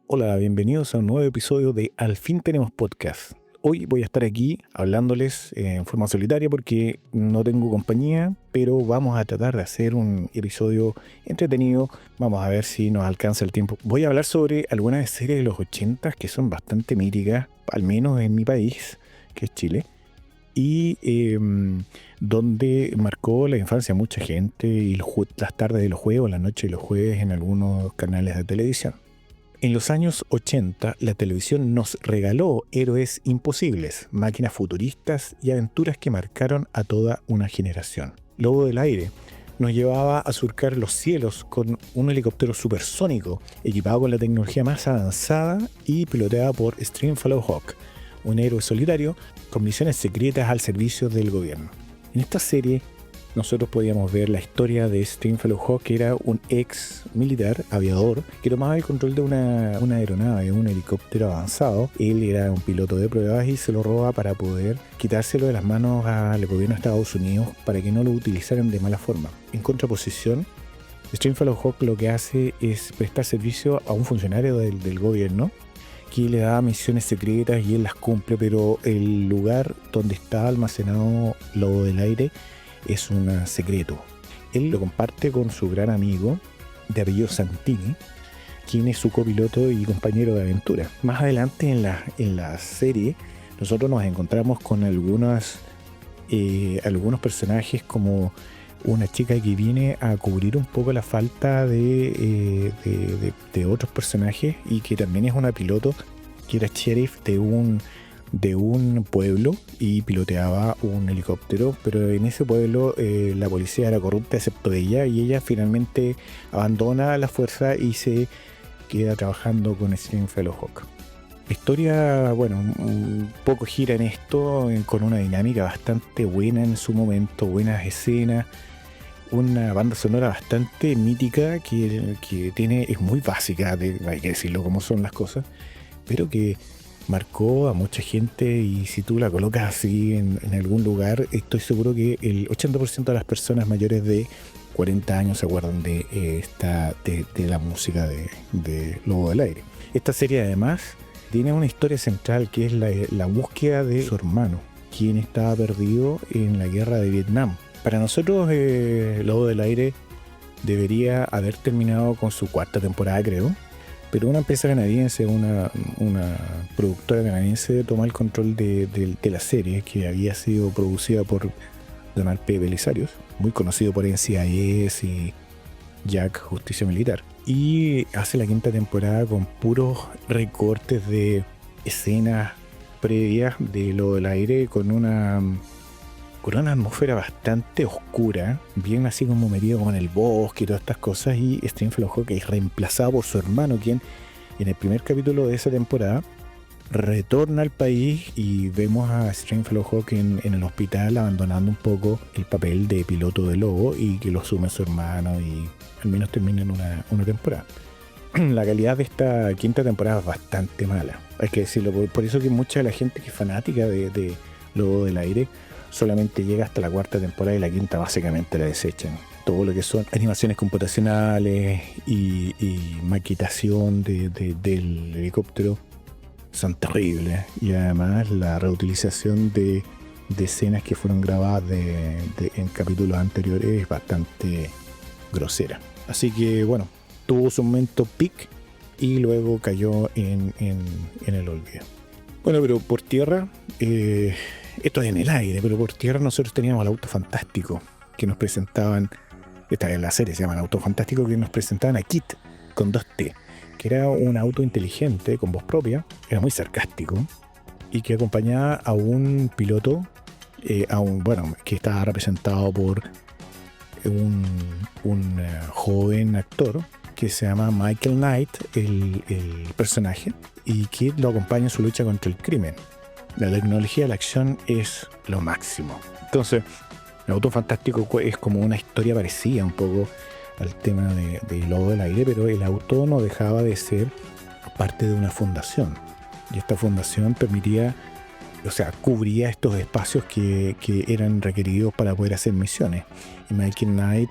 Hola, bienvenidos a un nuevo episodio de Al fin tenemos podcast. Hoy voy a estar aquí hablándoles en forma solitaria porque no tengo compañía, pero vamos a tratar de hacer un episodio entretenido. Vamos a ver si nos alcanza el tiempo. Voy a hablar sobre algunas series de los 80 que son bastante míticas, al menos en mi país, que es Chile, y donde marcó la infancia a mucha gente y las tardes de los juegos, las noches de los jueves en algunos canales de televisión. En los años 80, la televisión nos regaló héroes imposibles, máquinas futuristas y aventuras que marcaron a toda una generación. Lobo del Aire nos llevaba a surcar los cielos con un helicóptero supersónico, equipado con la tecnología más avanzada y piloteada por Stringfellow Hawk, un héroe solitario con misiones secretas al servicio del gobierno. En esta serie, nosotros podíamos ver la historia de Stringfellow Hawk, que era un ex militar, aviador, que tomaba el control de una aeronave, un helicóptero avanzado. Él era un piloto de pruebas y se lo roba para poder quitárselo de las manos al gobierno de Estados Unidos para que no lo utilizaran de mala forma. En contraposición, Stringfellow Hawk lo que hace es prestar servicio a un funcionario del gobierno que le da misiones secretas y él las cumple, pero el lugar donde está almacenado Lobo del Aire es un secreto. Él lo comparte con su gran amigo de apellido Santini, quien es su copiloto y compañero de aventura. Más adelante en la serie nosotros nos encontramos con algunos personajes, como una chica que viene a cubrir un poco la falta de otros personajes, y que también es una piloto que era sheriff de un pueblo y piloteaba un helicóptero, pero en ese pueblo la policía era corrupta excepto ella, y ella finalmente abandona la fuerza y se queda trabajando con Stringfellow Hawk. La historia, un poco gira en esto, con una dinámica bastante buena en su momento, buenas escenas, una banda sonora bastante mítica que es muy básica, hay que decirlo como son las cosas, pero que marcó a mucha gente, y si tú la colocas así en algún lugar, estoy seguro que el 80% de las personas mayores de 40 años se acuerdan de la música de Lobo del Aire. Esta serie además tiene una historia central, que es la búsqueda de su hermano, quien estaba perdido en la guerra de Vietnam. Para nosotros, Lobo del Aire debería haber terminado con su cuarta temporada, creo. Pero una empresa canadiense, una productora canadiense, toma el control de la serie, que había sido producida por Donald P. Belisarius, muy conocido por NCIS y Jack Justicia Militar. Y hace la quinta temporada con puros recortes de escenas previas de Lobo del Aire, con una atmósfera bastante oscura, bien así como metido con el bosque y todas estas cosas. Y Stringfellow Hawk es reemplazado por su hermano, quien en el primer capítulo de esa temporada retorna al país, y vemos a Stringfellow Hawk en el hospital abandonando un poco el papel de piloto de lobo, y que lo asume su hermano, y al menos termina en una temporada. La calidad de esta quinta temporada es bastante mala, hay que decirlo, por eso que mucha de la gente que es fanática de Lobo del Aire solamente llega hasta la cuarta temporada, y la quinta básicamente la desechan. Todo lo que son animaciones computacionales y maquetación del helicóptero son terribles, y además la reutilización de escenas que fueron grabadas en capítulos anteriores es bastante grosera. Así que tuvo su momento peak y luego cayó en el olvido. Pero por tierra, esto es en el aire, pero por tierra nosotros teníamos al Auto Fantástico, que nos presentaban, esta es la serie, se llama el Auto Fantástico, que nos presentaban a Kit con 2T, que era un auto inteligente con voz propia, era muy sarcástico, y que acompañaba a un piloto, que estaba representado por un joven actor que se llama Michael Knight, el personaje, y que lo acompaña en su lucha contra el crimen. La tecnología de la acción es lo máximo. Entonces, el Auto Fantástico es como una historia parecida un poco al tema de Lobo del Aire, pero el auto no dejaba de ser parte de una fundación. Y esta fundación permitía, o sea, cubría estos espacios que eran requeridos para poder hacer misiones. Y Michael Knight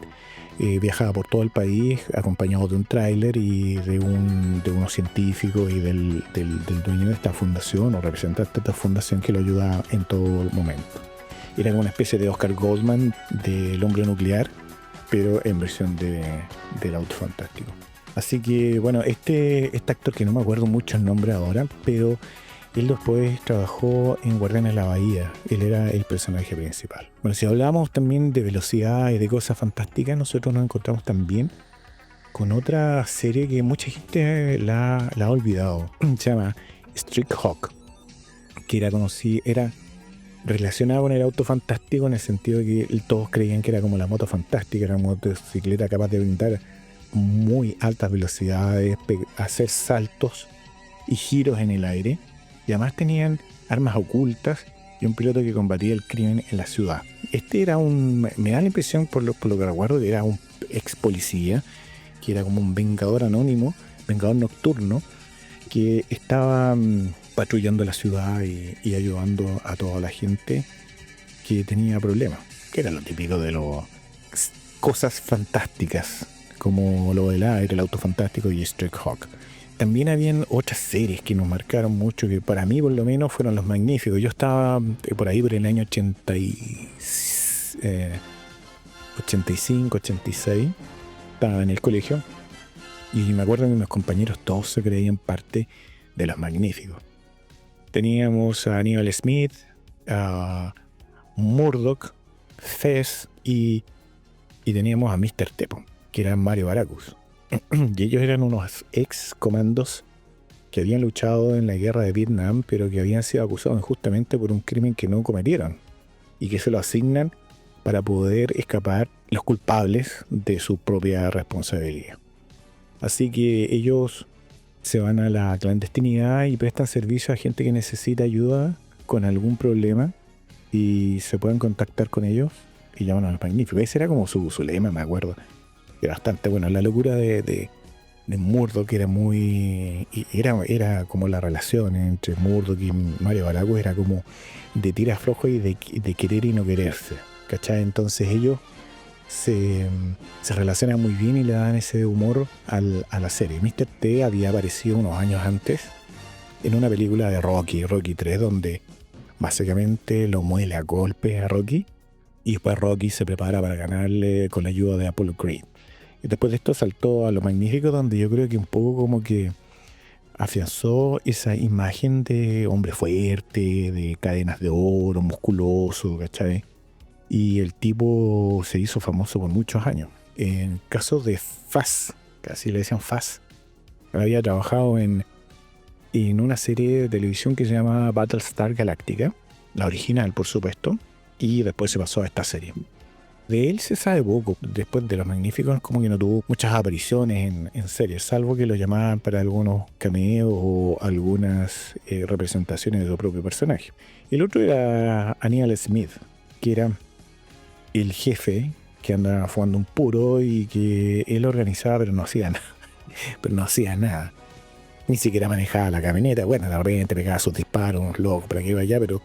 viajaba por todo el país acompañado de un tráiler y de unos científicos y del dueño de esta fundación o representante de esta fundación que lo ayudaba en todo momento. Era como una especie de Oscar Goldman del hombre nuclear, pero en versión del auto fantástico. Así que bueno, este actor que no me acuerdo mucho el nombre ahora, pero él después trabajó en Guardianes de la Bahía. Él era el personaje principal. Bueno, si hablamos también de velocidad y de cosas fantásticas, nosotros nos encontramos también con otra serie que mucha gente la ha olvidado. Se llama Street Hawk, que era relacionada con el auto fantástico en el sentido de que todos creían que era como la moto fantástica, era una motocicleta capaz de brindar muy altas velocidades, hacer saltos y giros en el aire. Y además tenían armas ocultas y un piloto que combatía el crimen en la ciudad. Me da la impresión, por lo que recuerdo, que era un ex policía, que era como un vengador anónimo, vengador nocturno, que estaba patrullando la ciudad y ayudando a toda la gente que tenía problemas, que era lo típico de las cosas fantásticas, como Lobo del Aire, el auto fantástico y Street Hawk. También habían otras series que nos marcaron mucho, que para mí por lo menos fueron Los Magníficos. Yo estaba por ahí por el año 85, 86, estaba en el colegio y me acuerdo que mis compañeros todos se creían parte de Los Magníficos. Teníamos a Aníbal Smith, a Murdoch, Fez y teníamos a Mr. Tepo, que era Mario Baracus. Y ellos eran unos ex comandos que habían luchado en la guerra de Vietnam, pero que habían sido acusados injustamente por un crimen que no cometieron y que se lo asignan para poder escapar los culpables de su propia responsabilidad. Así que ellos se van a la clandestinidad y prestan servicio a gente que necesita ayuda con algún problema y se pueden contactar con ellos y llaman a los Magníficos. Ese era como su lema, me acuerdo. Era bastante bueno. La locura de Murdoch, que era muy... Era como la relación entre Murdoch y Mario Baracus, era como de tira flojo y de querer y no quererse, ¿cachai? Entonces ellos se relacionan muy bien y le dan ese humor a la serie. Mr. T había aparecido unos años antes en una película de Rocky 3, donde básicamente lo muele a golpes a Rocky y después Rocky se prepara para ganarle con la ayuda de Apollo Creed. Y después de esto saltó a Lo Magnífico, donde yo creo que un poco como que afianzó esa imagen de hombre fuerte, de cadenas de oro, musculoso, ¿cachai? Y el tipo se hizo famoso por muchos años. En caso de Faz, casi le decían Faz, había trabajado en una serie de televisión que se llama Battlestar Galactica, la original por supuesto, y después se pasó a esta serie. De él se sabe poco. Después de Los Magníficos como que no tuvo muchas apariciones en series, salvo que lo llamaban para algunos cameos o algunas representaciones de su propio personaje. El otro era Aníbal Smith, que era el jefe que andaba fumando un puro y que él organizaba pero no hacía nada. Ni siquiera manejaba la camioneta. Bueno, de repente pegaba sus disparos, unos locos para que iba allá, pero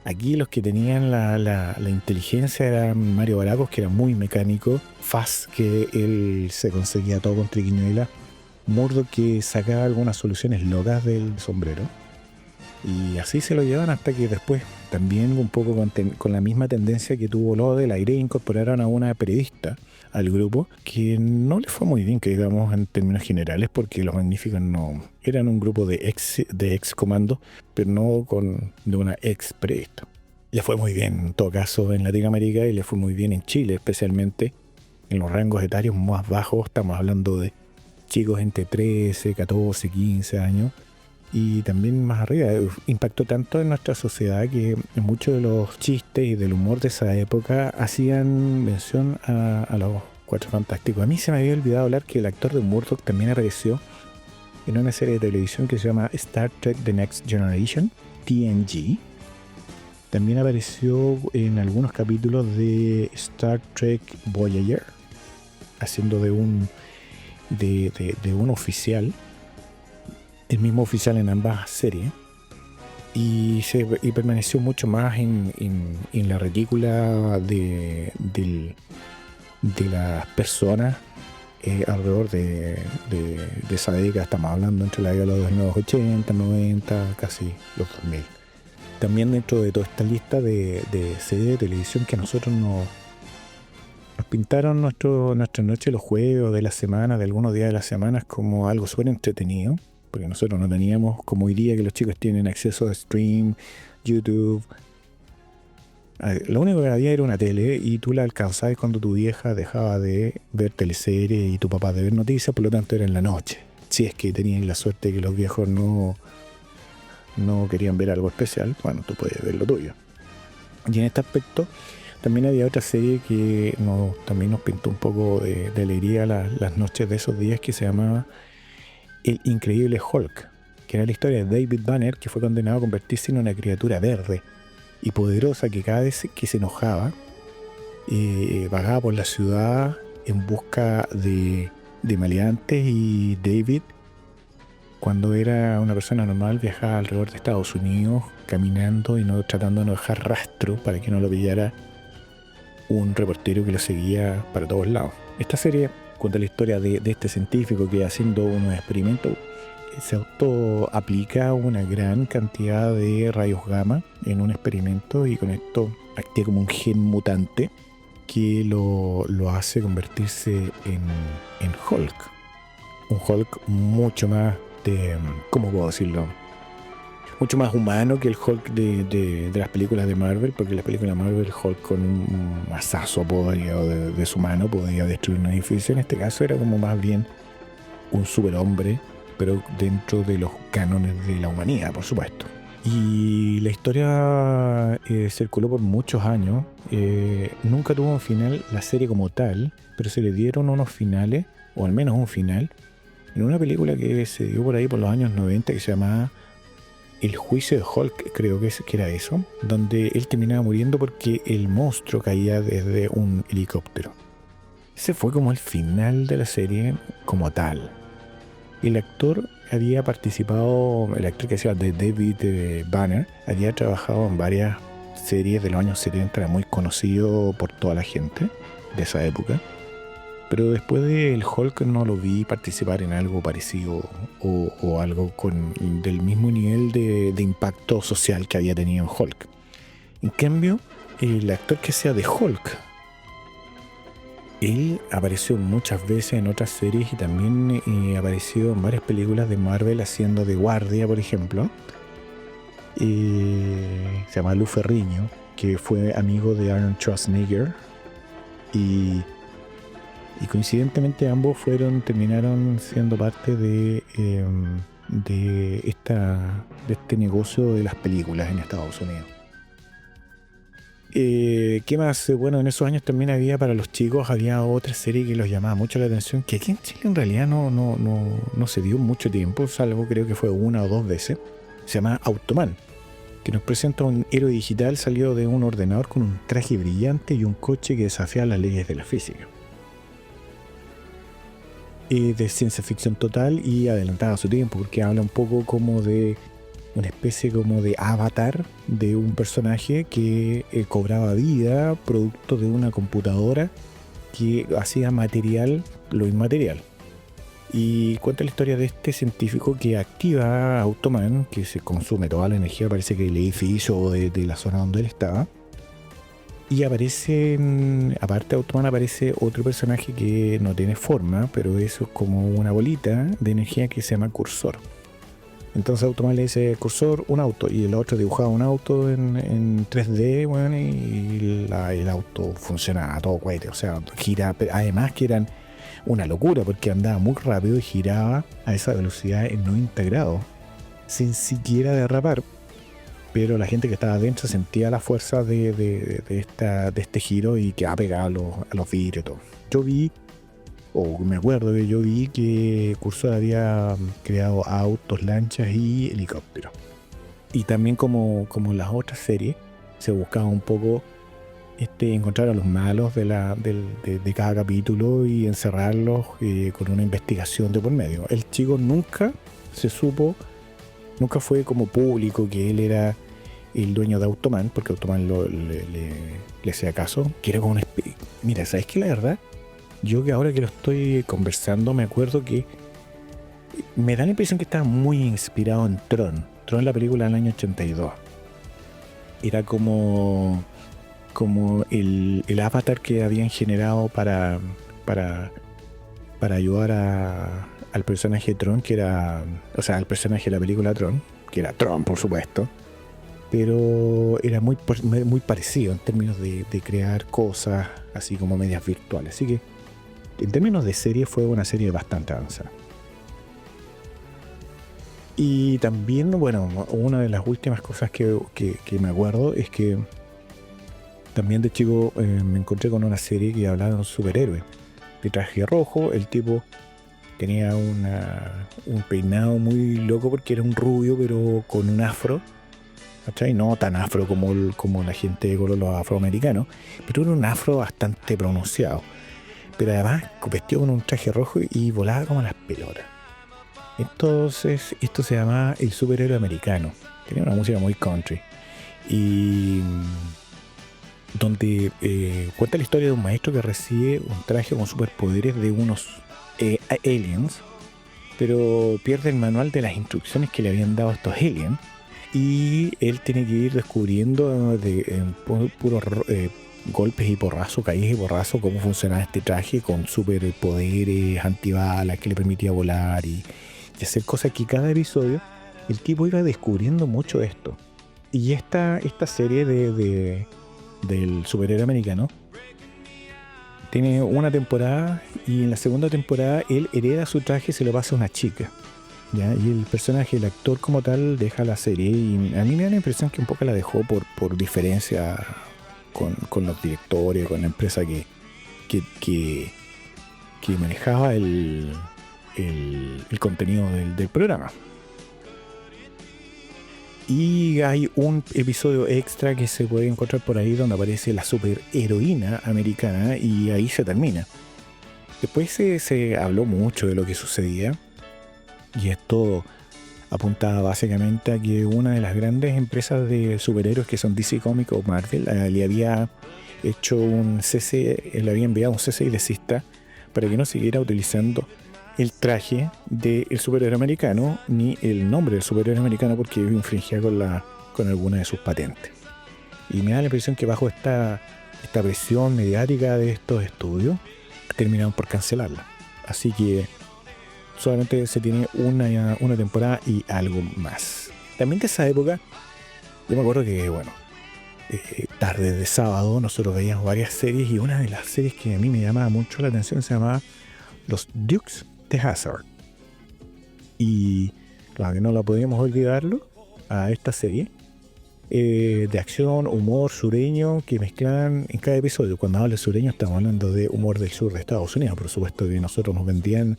aquí los que tenían la inteligencia eran Mario Baracus, que era muy mecánico, Faz, que él se conseguía todo con triquiñuela, Murdoch, que sacaba algunas soluciones locas del sombrero, y así se lo llevan hasta que después, también un poco con la misma tendencia que tuvo Lobo del Aire, incorporaron a una periodista al grupo, que no le fue muy bien, que digamos en términos generales, porque Los Magníficos no eran un grupo de ex comando, pero no de una ex periodista. Le fue muy bien en todo caso en Latinoamérica y le fue muy bien en Chile, especialmente en los rangos etarios más bajos. Estamos hablando de chicos entre 13, 14, 15 años y también más arriba. Impactó tanto en nuestra sociedad que muchos de los chistes y del humor de esa época hacían mención a los Cuatro Fantásticos. A mí se me había olvidado hablar que el actor de Murdoch también apareció en una serie de televisión que se llama Star Trek The Next Generation, TNG. También apareció en algunos capítulos de Star Trek Voyager. haciendo de un oficial, el mismo oficial en ambas series, y permaneció mucho más en la retícula de las personas alrededor de esa década. Estamos hablando entre la década de los 80, 90, casi los 2000. También dentro de toda esta lista de series de televisión que a nosotros nos pintaron nuestra noche, los jueves de la semana, de algunos días de la semana, como algo súper entretenido, porque nosotros no teníamos, como hoy día que los chicos tienen acceso a stream, YouTube. Lo único que había era una tele y tú la alcanzabas cuando tu vieja dejaba de ver teleseries y tu papá de ver noticias, por lo tanto era en la noche. Si es que tenían la suerte de que los viejos no querían ver algo especial, bueno, tú podías ver lo tuyo. Y en este aspecto también había otra serie que también nos pintó un poco de alegría las noches de esos días, que se llamaba El Increíble Hulk, que era la historia de David Banner, que fue condenado a convertirse en una criatura verde y poderosa que cada vez que se enojaba vagaba por la ciudad en busca de maleantes, y David, cuando era una persona normal, viajaba alrededor de Estados Unidos caminando y tratando de no dejar rastro para que no lo pillara un reportero que lo seguía para todos lados. Esta serie cuenta la historia de este científico que, haciendo unos experimentos, se autoaplica una gran cantidad de rayos gamma en un experimento, y con esto activa como un gen mutante que lo hace convertirse en Hulk. Un Hulk mucho más ¿cómo puedo decirlo? Mucho más humano que el Hulk de las películas de Marvel, porque en las películas de Marvel Hulk con un mazazo de su mano podía destruir un edificio. En este caso era como más bien un superhombre, pero dentro de los cánones de la humanidad, por supuesto. Y la historia circuló por muchos años. Nunca tuvo un final la serie como tal, pero se le dieron unos finales, o al menos un final, en una película que se dio por ahí por los años 90, que se llamaba El Juicio de Hulk, creo que era eso, donde él terminaba muriendo porque el monstruo caía desde un helicóptero. Ese fue como el final de la serie como tal. El actor había participado, el actor que hacía de David Banner, había trabajado en varias series de los años 70, era muy conocido por toda la gente de esa época. Pero después del Hulk no lo vi participar en algo parecido o algo del mismo nivel de impacto social que había tenido en Hulk. En cambio, el actor que hacía de Hulk, él apareció muchas veces en otras series y también apareció en varias películas de Marvel haciendo de guardia, por ejemplo. Se llama Lou Ferrigno, que fue amigo de Arnold Schwarzenegger, y coincidentemente ambos terminaron siendo parte de este negocio de las películas en Estados Unidos. ¿Qué más? Bueno, en esos años también había, para los chicos, había otra serie que los llamaba mucho la atención, que aquí en Chile en realidad no se dio mucho tiempo, salvo creo que fue una o dos veces. Se llama Automan, que nos presenta un héroe digital salido de un ordenador con un traje brillante y un coche que desafía las leyes de la física. De ciencia ficción total y adelantada a su tiempo, porque habla un poco como de una especie como de avatar de un personaje que cobraba vida producto de una computadora que hacía material lo inmaterial. Y cuenta la historia de este científico que activa Automan, que se consume toda la energía, parece que del edificio o de la zona donde él estaba. Y aparte de Automan, aparece otro personaje que no tiene forma, pero eso es como una bolita de energía que se llama Cursor. Entonces Automan le dice: Cursor, un auto, y el otro dibujaba un auto en 3D, bueno, y el auto funcionaba a todo cohete, o sea, gira. Además que eran una locura porque andaba muy rápido y giraba a esa velocidad en 90 grados, sin siquiera derrapar. Pero la gente que estaba adentro sentía la fuerza de este giro y que ha pegado a los vidrios y todo. Me acuerdo que yo vi que Cursor había creado autos, lanchas y helicópteros. Y también como las otras series, se buscaba un poco encontrar a los malos de cada capítulo y encerrarlos con una investigación de por medio. El chico nunca se supo, nunca fue como público que él era el dueño de Automan, porque Automan le hacía caso, que era como una mira, ¿sabes qué? La verdad, yo que ahora que lo estoy conversando me acuerdo que me da la impresión que estaba muy inspirado en Tron, la película del año 82. Era como el avatar que habían generado para ayudar al personaje de Tron, que era, o sea, al personaje de la película Tron, que era Tron, por supuesto, pero era muy parecido en términos de crear cosas así como medias virtuales. Así que en términos de serie fue una serie bastante avanzada. Y también, bueno, una de las últimas cosas que me acuerdo es que también de chico me encontré con una serie que hablaba de un superhéroe de traje rojo. El tipo tenía un peinado muy loco porque era un rubio, pero con un afro, ¿cachai? No tan afro como la gente con los afroamericanos, pero era un afro bastante pronunciado. Pero además vestido con un traje rojo y volaba como las pelotas. Entonces, esto se llamaba El Superhéroe Americano. Tenía una música muy country. Y donde cuenta la historia de un maestro que recibe un traje con superpoderes de unos aliens, pero pierde el manual de las instrucciones que le habían dado a estos aliens. Y él tiene que ir descubriendo puros golpes y porrazos, caídas y porrazos, cómo funcionaba este traje con superpoderes, antibalas que le permitía volar y hacer cosas que cada episodio el tipo iba descubriendo mucho esto. Y esta serie del superhéroe americano tiene una temporada, y en la segunda temporada él hereda su traje y se lo pasa a una chica, ¿ya? Y el personaje, el actor como tal, deja la serie, y a mí me da la impresión que un poco la dejó por diferencia con los directores, con la empresa que manejaba el contenido del programa. Y hay un episodio extra que se puede encontrar por ahí donde aparece la superheroína americana, y ahí se termina. Después se habló mucho de lo que sucedía, y esto apuntaba básicamente a que una de las grandes empresas de superhéroes, que son DC Comics o Marvel, le había hecho le había enviado un cese y desista para que no siguiera utilizando el traje del superhéroe americano ni el nombre del superhéroe americano, porque infringía con alguna de sus patentes. Y me da la impresión que bajo esta presión mediática de estos estudios terminaron por cancelarla. Así que solamente se tiene una temporada y algo más. También de esa época, yo me acuerdo que, bueno, tarde de sábado nosotros veíamos varias series, y una de las series que a mí me llamaba mucho la atención se llamaba Los Dukes de Hazzard. Y claro que no la podíamos olvidarlo a esta serie de acción, humor sureño que mezclan en cada episodio. Cuando hablo de sureño estamos hablando de humor del sur de Estados Unidos. Por supuesto que nosotros nos vendían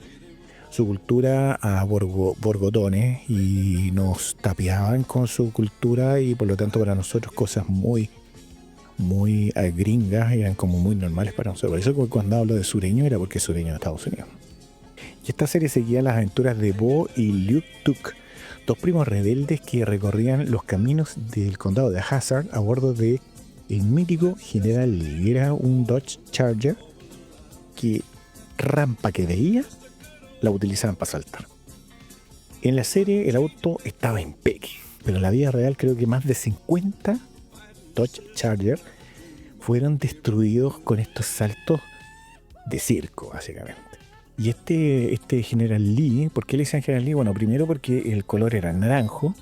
su cultura a borgotones y nos tapiaban con su cultura, y por lo tanto para nosotros cosas muy gringas eran como muy normales para nosotros. Por eso cuando hablo de sureño era porque es sureño de Estados Unidos. Y esta serie seguía las aventuras de Bo y Luke Tuck, dos primos rebeldes que recorrían los caminos del condado de Hazzard a bordo de el mítico General Lee. Era un Dodge Charger que rampa que veía la utilizaban para saltar. En la serie el auto estaba impecable, pero en la vida real creo que más de 50 Dodge Charger fueron destruidos con estos saltos de circo, básicamente. Y este General Lee, ¿por qué le dicen General Lee? Bueno, primero porque el color era naranjo,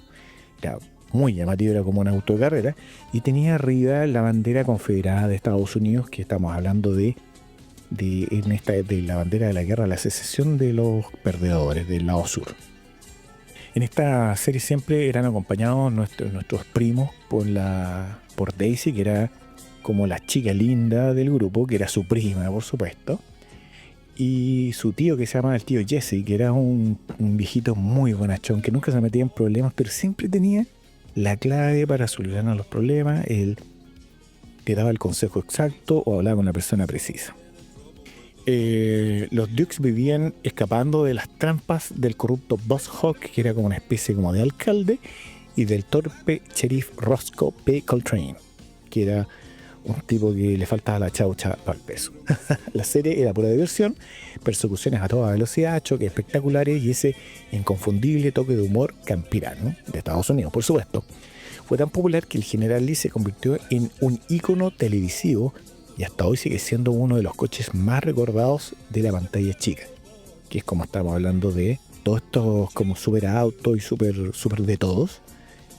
era muy llamativo, era como un auto de carrera, y tenía arriba la bandera confederada de Estados Unidos, que estamos hablando de la bandera de la guerra de la secesión de los perdedores del lado sur. En esta serie siempre eran acompañados nuestros primos por Daisy, que era como la chica linda del grupo, que era su prima, por supuesto, y su tío, que se llamaba el tío Jesse, que era un viejito muy bonachón, que nunca se metía en problemas, pero siempre tenía la clave para solucionar los problemas. Él te daba el consejo exacto o hablaba con una persona precisa. Los Dukes vivían escapando de las trampas del corrupto Boss Hogg, que era como una especie como de alcalde, y del torpe sheriff Roscoe P. Coltrane, que era un tipo que le faltaba la chaucha para el peso. La serie era pura diversión, persecuciones a toda velocidad, choques espectaculares y ese inconfundible toque de humor campirano de Estados Unidos, por supuesto. Fue tan popular que el General Lee se convirtió en un ícono televisivo y hasta hoy sigue siendo uno de los coches más recordados de la pantalla chica, que es como estamos hablando de todos estos como super autos y super de todos.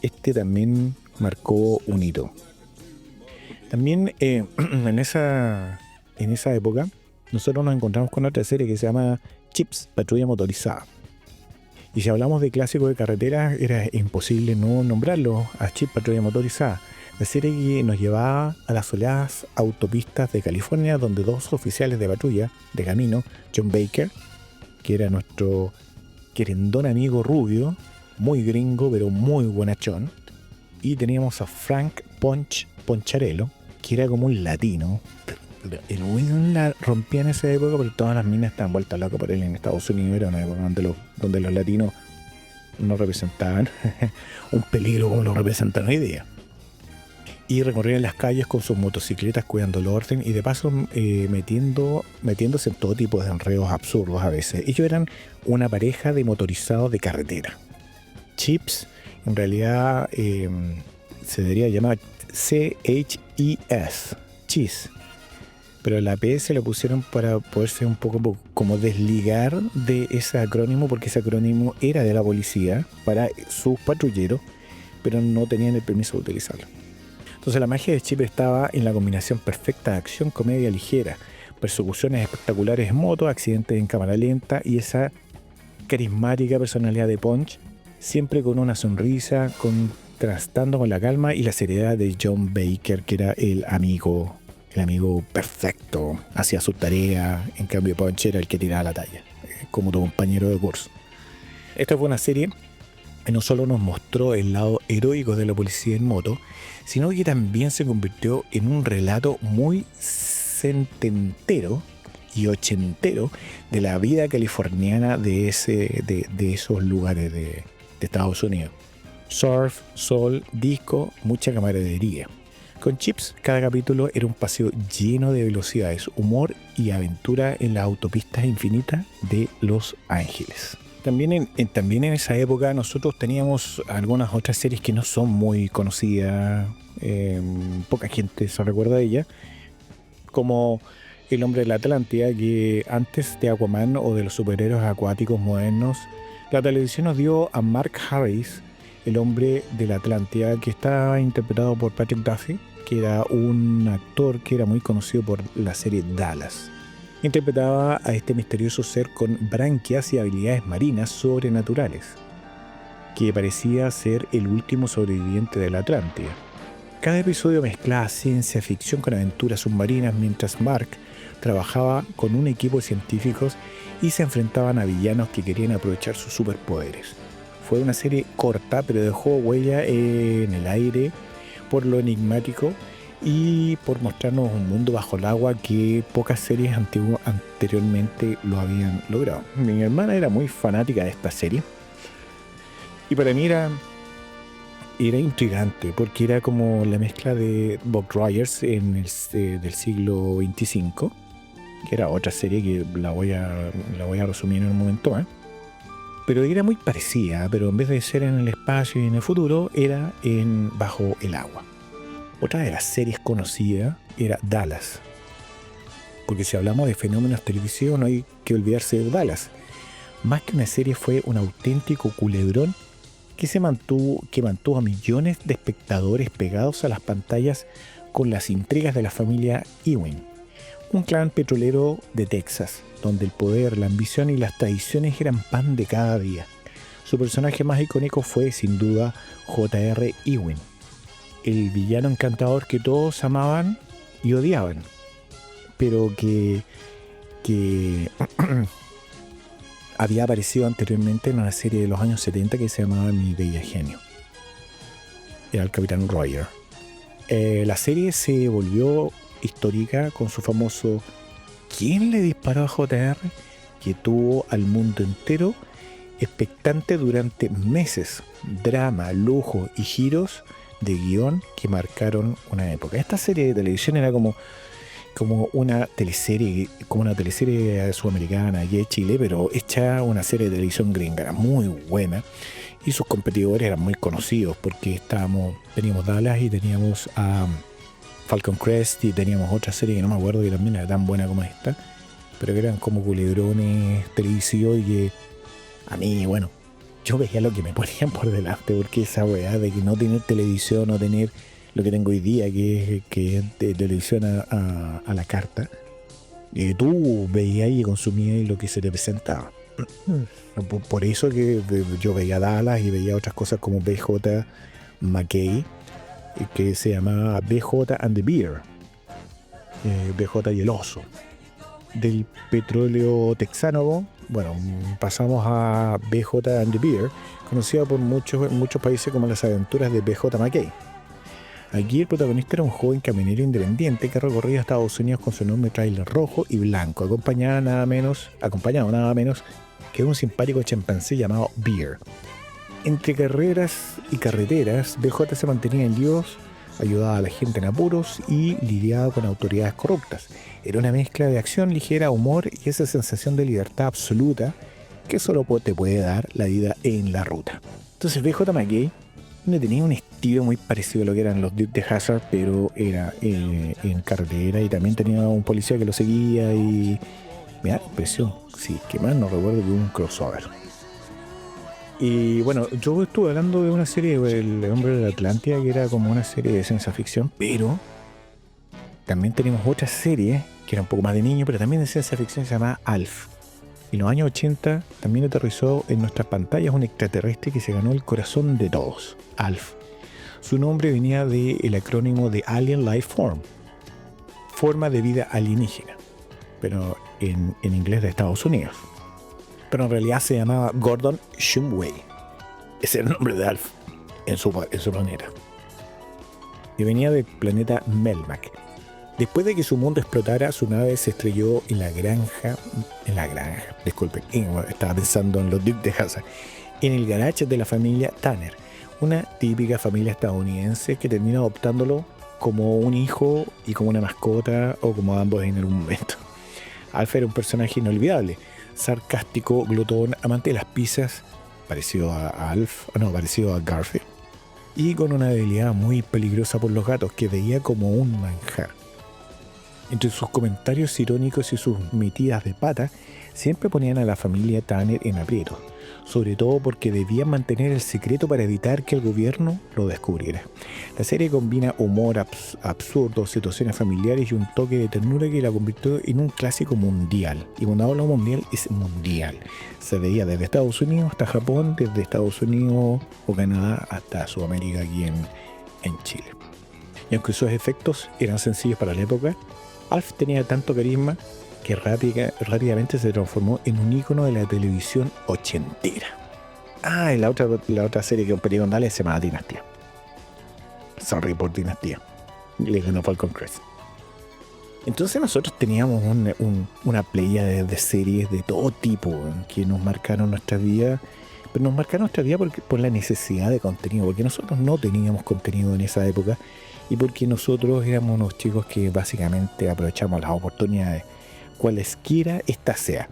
Este también marcó un hito. También en esa época nosotros nos encontramos con otra serie que se llama Chips, Patrulla Motorizada. Y si hablamos de clásicos de carretera, era imposible no nombrarlo a Chips, Patrulla Motorizada. La serie que nos llevaba a las soleadas autopistas de California, donde dos oficiales de patrulla de camino, John Baker, que era nuestro querendón amigo rubio, muy gringo pero muy buenachón, y teníamos a Frank Poncharello, que era como un latino. El weón la rompía en esa época porque todas las minas estaban vueltas locas por él en Estados Unidos. Era una época donde los latinos no representaban un peligro como lo representan hoy día. Y recorrían las calles con sus motocicletas cuidando el orden y de paso metiéndose en todo tipo de enredos absurdos a veces. Ellos eran una pareja de motorizados de carretera. Chips, en realidad se debería llamar CHES, Cheese. Pero la P se lo pusieron para poderse un poco como desligar de ese acrónimo, porque ese acrónimo era de la policía para sus patrulleros, pero no tenían el permiso de utilizarlo. Entonces la magia de Chip estaba en la combinación perfecta de acción, comedia ligera, persecuciones espectaculares en moto, accidentes en cámara lenta y esa carismática personalidad de Punch, siempre con una sonrisa, contrastando con la calma y la seriedad de John Baker, que era el amigo perfecto, hacía su tarea, en cambio Punch era el que tiraba la talla, como tu compañero de curso. Esta fue una serie que no solo nos mostró el lado heroico de la policía en moto, sino que también se convirtió en un relato muy setentero y ochentero de la vida californiana de esos lugares de Estados Unidos. Surf, sol, disco, mucha camaradería. Con Chips, cada capítulo era un paseo lleno de velocidades, humor y aventura en las autopistas infinitas de Los Ángeles. También en esa época nosotros teníamos algunas otras series que no son muy conocidas, poca gente se recuerda de ellas, como El Hombre de la Atlántida, que antes de Aquaman o de los superhéroes acuáticos modernos, la televisión nos dio a Mark Harris, El Hombre de la Atlántida, que estaba interpretado por Patrick Duffy, que era un actor que era muy conocido por la serie Dallas. Interpretaba a este misterioso ser con branquias y habilidades marinas sobrenaturales, que parecía ser el último sobreviviente de la Atlántida. Cada episodio mezclaba ciencia ficción con aventuras submarinas, mientras Mark trabajaba con un equipo de científicos y se enfrentaban a villanos que querían aprovechar sus superpoderes. Fue una serie corta, pero dejó huella en el aire por lo enigmático y por mostrarnos un mundo bajo el agua que pocas series anteriormente lo habían logrado. Mi hermana era muy fanática de esta serie y para mí era intrigante porque era como la mezcla de Buck Rogers del siglo 25, que era otra serie que la voy a resumir en un momento, pero era muy parecida, pero en vez de ser en el espacio y en el futuro, era bajo el agua. Otra de las series conocidas era Dallas, porque si hablamos de fenómenos televisivos no hay que olvidarse de Dallas. Más que una serie, fue un auténtico culebrón que mantuvo a millones de espectadores pegados a las pantallas con las intrigas de la familia Ewing, un clan petrolero de Texas, donde el poder, la ambición y las tradiciones eran pan de cada día. Su personaje más icónico fue, sin duda, J.R. Ewing, el villano encantador que todos amaban y odiaban, pero que había aparecido anteriormente en una serie de los años 70 que se llamaba Mi Bella Genio. Era el Capitán Roger. La serie se volvió histórica con su famoso ¿quién le disparó a JR? Que tuvo al mundo entero expectante durante meses. Drama, lujo y giros de guión que marcaron una época. Esta serie de televisión era como una teleserie sudamericana y de Chile, pero hecha una serie de televisión gringa, era muy buena, y sus competidores eran muy conocidos porque teníamos Dallas y teníamos a Falcon Crest y teníamos otra serie que no me acuerdo que también era tan buena como esta, pero que eran como culebrones televisivos y que a mí, bueno, yo veía lo que me ponían por delante, porque esa weá de que no tener televisión, no tener lo que tengo hoy día, que es de televisión a la carta, tú veías y consumías lo que se te presentaba. Por eso que yo veía Dallas y veía otras cosas como BJ McKay, que se llamaba BJ and the Beer, BJ y el oso. Del petróleo texano, bueno, pasamos a BJ and the Beer, conocida por muchos países como las aventuras de BJ McKay. Aquí el protagonista era un joven camionero independiente que recorría Estados Unidos con su enorme tráiler rojo y blanco, acompañado nada menos que de un simpático chimpancé llamado Beer. Entre carreras y carreteras, BJ se mantenía en líos, ayudaba a la gente en apuros y lidiaba con autoridades corruptas. Era una mezcla de acción ligera, humor y esa sensación de libertad absoluta que solo te puede dar la vida en la ruta. Entonces BJ McKay no tenía un estilo muy parecido a lo que eran los Dukes de Hazzard, pero era en carretera, y también tenía un policía que lo seguía y me da la impresión, sí, que más no recuerdo, que un crossover. Y bueno, yo estuve hablando de una serie, El Hombre de la Atlántida, que era como una serie de ciencia ficción, pero también tenemos otra serie que era un poco más de niño, pero también de ciencia ficción, se llama Alf. En los años 80 también aterrizó en nuestras pantallas un extraterrestre que se ganó el corazón de todos, Alf. Su nombre venía del acrónimo de Alien Life Form, forma de vida alienígena, pero en inglés de Estados Unidos. Pero en realidad se llamaba Gordon Shumway. Ese era el nombre de Alf en su planeta. Y venía del planeta Melmac. Después de que su mundo explotara, su nave se estrelló en la granja, disculpen, estaba pensando en los Dukes de Hazzard, en el garage de la familia Tanner, una típica familia estadounidense que termina adoptándolo como un hijo y como una mascota, o como ambos en algún momento. Alf era un personaje inolvidable, sarcástico, glotón, amante de las pizzas, parecido a Garfield, y con una debilidad muy peligrosa por los gatos que veía como un manjar. Entre sus comentarios irónicos y sus metidas de pata, siempre ponían a la familia Tanner en aprietos, sobre todo porque debían mantener el secreto para evitar que el gobierno lo descubriera. La serie combina humor absurdo, situaciones familiares y un toque de ternura que la convirtió en un clásico mundial. Y cuando hablo mundial, es mundial. Se veía desde Estados Unidos hasta Japón, desde Estados Unidos o Canadá hasta Sudamérica, aquí en Chile. Y aunque sus efectos eran sencillos para la época, Alf tenía tanto carisma que rápidamente se transformó en un ícono de la televisión ochentera. Y la otra serie que competía con Dallas se llama Dinastía. Sorry por Dinastía. Le ganó Falcon Crest. Entonces nosotros teníamos una playa de series de todo tipo que nos marcaron nuestra vida. Pero nos marcaron nuestra vida por la necesidad de contenido, porque nosotros no teníamos contenido en esa época y porque nosotros éramos unos chicos que básicamente aprovechamos las oportunidades, cualesquiera esta sea.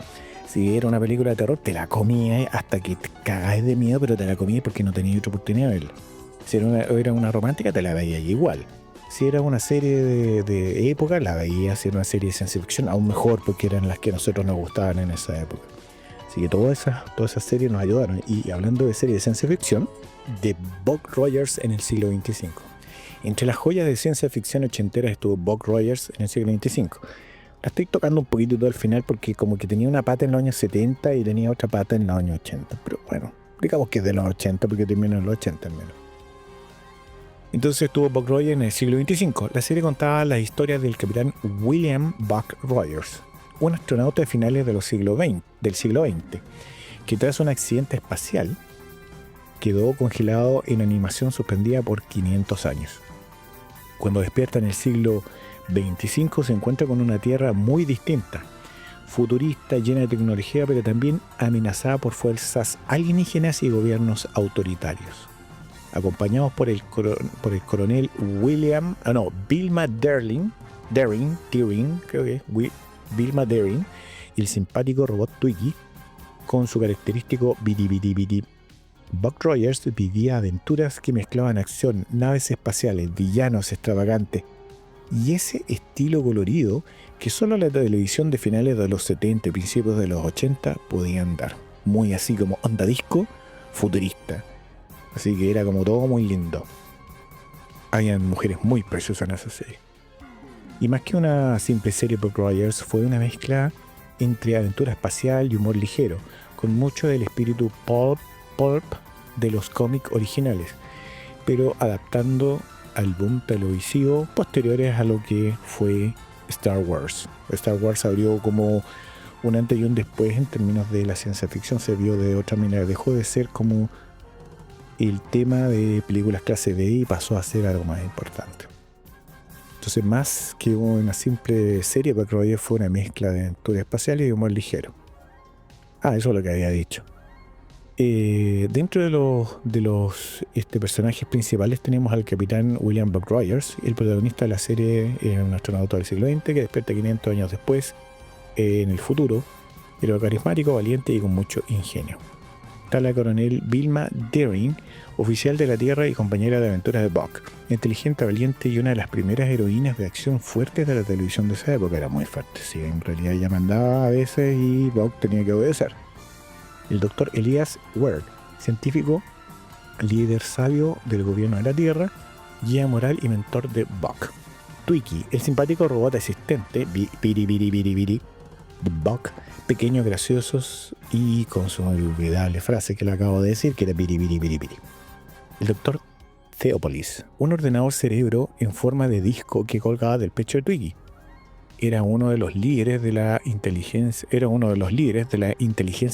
Si era una película de terror, te la comías hasta que te cagáis de miedo, pero te la comías porque no tenías otra oportunidad de verla. Si era una romántica, te la veías igual. Si era una serie de época, la veías. Si era una serie de ciencia ficción, aún mejor, porque eran las que a nosotros nos gustaban en esa época. Así que todas esas series nos ayudaron. Y hablando de series de ciencia ficción, de Buck Rogers en el siglo XXV. Entre las joyas de ciencia ficción ochenteras estuvo Buck Rogers en el siglo XXV. La estoy tocando un poquito todo al final porque como que tenía una pata en los años 70 y tenía otra pata en los años 80. Pero bueno, digamos que es de los 80 porque terminó en los 80 al menos. Entonces estuvo Buck Rogers en el siglo XXV. La serie contaba las historias del capitán William Buck Rogers, un astronauta de finales del siglo XX, que tras un accidente espacial quedó congelado en animación suspendida por 500 años. Cuando despierta en el siglo 25 se encuentra con una Tierra muy distinta, futurista, llena de tecnología, pero también amenazada por fuerzas alienígenas y gobiernos autoritarios. Acompañados por el coronel Vilma Deering, creo que es Vilma Deering, y el simpático robot Twiggy, con su característico bidi. Buck Rogers vivía aventuras que mezclaban acción, naves espaciales, villanos extravagantes y ese estilo colorido que solo la televisión de finales de los 70 y principios de los 80 podían dar. Muy así como onda disco, futurista. Así que era como todo muy lindo. Habían mujeres muy preciosas en esa serie. Y más que una simple serie, Buck Rogers fue una mezcla entre aventura espacial y humor ligero, con mucho del espíritu pulp de los cómics originales, pero adaptando al boom televisivo posteriores a lo que fue Star Wars. Star Wars abrió como un antes y un después en términos de la ciencia ficción, se vio de otra manera, dejó de ser como el tema de películas clase B y pasó a ser algo más importante. Entonces, más que una simple serie, Buck Rogers fue una mezcla de aventuras espaciales y humor ligero. Eso es lo que había dicho. Dentro de los personajes principales tenemos al capitán William Buck Rogers, el protagonista de la serie, un astronauta del siglo XX que despierta 500 años después, en el futuro, pero carismático, valiente y con mucho ingenio. Está la coronel Vilma Deering, oficial de la Tierra y compañera de aventuras de Buck, inteligente, valiente y una de las primeras heroínas de acción fuertes de la televisión de esa época. Era muy fuerte, sí, en realidad ella mandaba a veces y Buck tenía que obedecer. El Dr. Elias Ward, científico, líder sabio del gobierno de la Tierra, guía moral y mentor de Buck. Twiki, el simpático robot asistente, Biri, Buck, pequeños, graciosos y con su inolvidable frase que le acabo de decir, que era Biri. El Dr. Theopolis, un ordenador cerebro en forma de disco que colgaba del pecho de Twiki. Era uno de los líderes de la inteligencia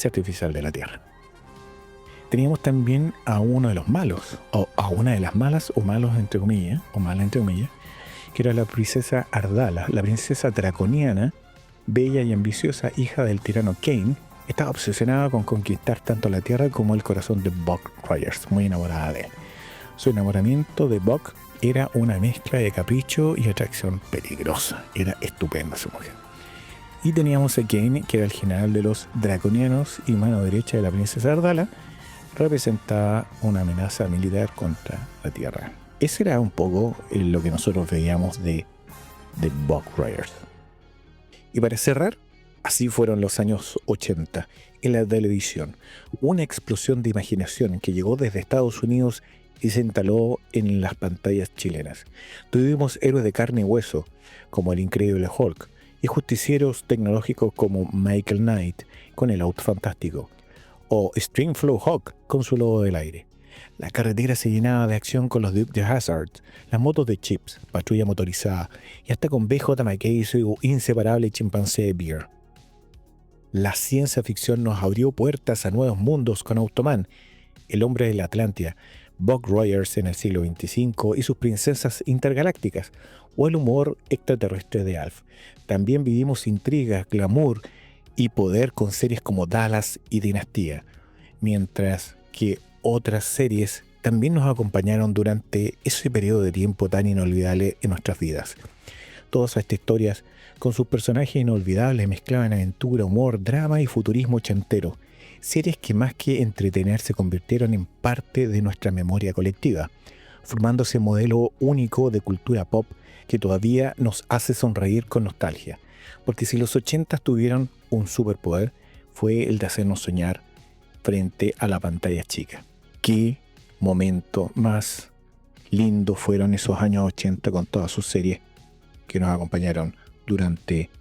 artificial de la Tierra. Teníamos también a uno de los malos, o a una de las malas, o malos entre comillas, que era la princesa Ardala, la princesa draconiana, bella y ambiciosa, hija del tirano Kane. Estaba obsesionada con conquistar tanto la Tierra como el corazón de Buck Rogers, muy enamorada de él. Su enamoramiento de Buck era una mezcla de capricho y atracción peligrosa. Era estupenda su mujer. Y teníamos a Kane, que era el general de los draconianos y mano derecha de la princesa Ardala, representaba una amenaza militar contra la Tierra. Ese era un poco lo que nosotros veíamos de Buck Rogers. Y para cerrar, así fueron los años 80 en la televisión. Una explosión de imaginación que llegó desde Estados Unidos y se instaló en las pantallas chilenas. Tuvimos héroes de carne y hueso, como el increíble Hulk, y justicieros tecnológicos como Michael Knight, con el auto fantástico, o Stringflow Hawk, con su lobo del aire. La carretera se llenaba de acción con los Dukes de Hazzard, las motos de Chips, patrulla motorizada, y hasta con BJ McKay y su inseparable chimpancé Bear. La ciencia ficción nos abrió puertas a nuevos mundos con Automan, el hombre de la Atlántida, Buck Rogers en el siglo XXV y sus princesas intergalácticas, o el humor extraterrestre de Alf. También vivimos intrigas, glamour y poder con series como Dallas y Dinastía, mientras que otras series también nos acompañaron durante ese periodo de tiempo tan inolvidable en nuestras vidas. Todas estas historias, con sus personajes inolvidables, mezclaban aventura, humor, drama y futurismo ochentero. Series que más que entretener se convirtieron en parte de nuestra memoria colectiva, formando ese modelo único de cultura pop que todavía nos hace sonreír con nostalgia. Porque si los 80 tuvieron un superpoder, fue el de hacernos soñar frente a la pantalla chica. Qué momento más lindo fueron esos años 80 con todas sus series que nos acompañaron durante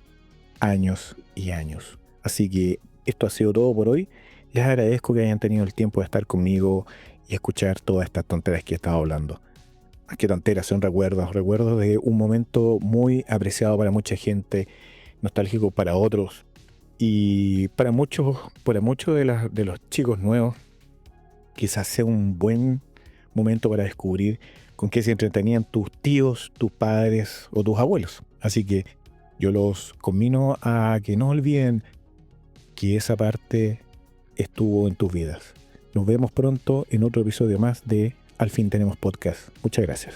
años y años. Así que esto ha sido todo por hoy. Les agradezco que hayan tenido el tiempo de estar conmigo y escuchar todas estas tonteras que he estado hablando. Más que tonteras, son recuerdos de un momento muy apreciado para mucha gente, nostálgico para otros, y para muchos de los chicos nuevos, quizás sea un buen momento para descubrir con qué se entretenían tus tíos, tus padres o tus abuelos. Así que yo los conmino a que no olviden que esa parte estuvo en tus vidas. Nos vemos pronto en otro episodio más de Al fin tenemos podcast. Muchas gracias.